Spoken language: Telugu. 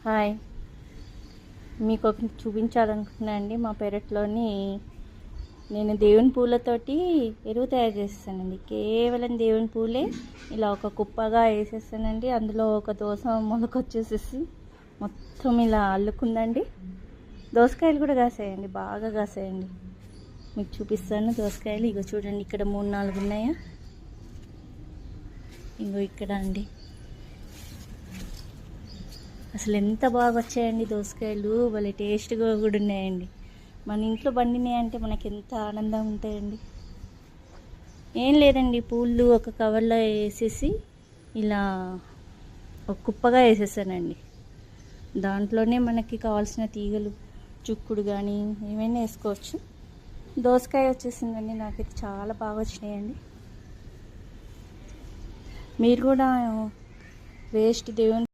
హాయ్, మీకు ఒకటి చూపించాలనుకుంటున్నా అండి. మా పెరట్లోని నేను దేవుని పూలతోటి ఎరువు తయారు చేస్తానండి. కేవలం దేవుని పూలే ఇలా ఒక కుప్పగా వేసేస్తానండి. అందులో ఒక దోస మొలకొచ్చేసేసి మొత్తం ఇలా అల్లుకుందండి. దోసకాయలు కూడా కాసాయండి, బాగా కాసాయండి. మీకు చూపిస్తాను దోసకాయలు. ఇగో చూడండి, ఇక్కడ 3-4 ఉన్నాయా. ఇగో ఇక్కడ అండి, అసలు ఎంత బాగా వచ్చాయండి దోసకాయలు. భలే టేస్ట్గా కూడా ఉన్నాయండి. మన ఇంట్లో పండినాయంటే మనకి ఎంత ఆనందం ఉంటాయండి. ఏం లేదండి, పూలు ఒక కవర్లో వేసేసి ఇలా ఒక కుప్పగా వేసేసానండి. దాంట్లోనే మనకి కావాల్సిన తీగలు, చుక్కుడు కానీ ఏమైనా వేసుకోవచ్చు. దోసకాయ వచ్చేసిందండి, నాకైతే చాలా బాగా వచ్చినాయండి. మీరు కూడా వేస్ట్ దేవుని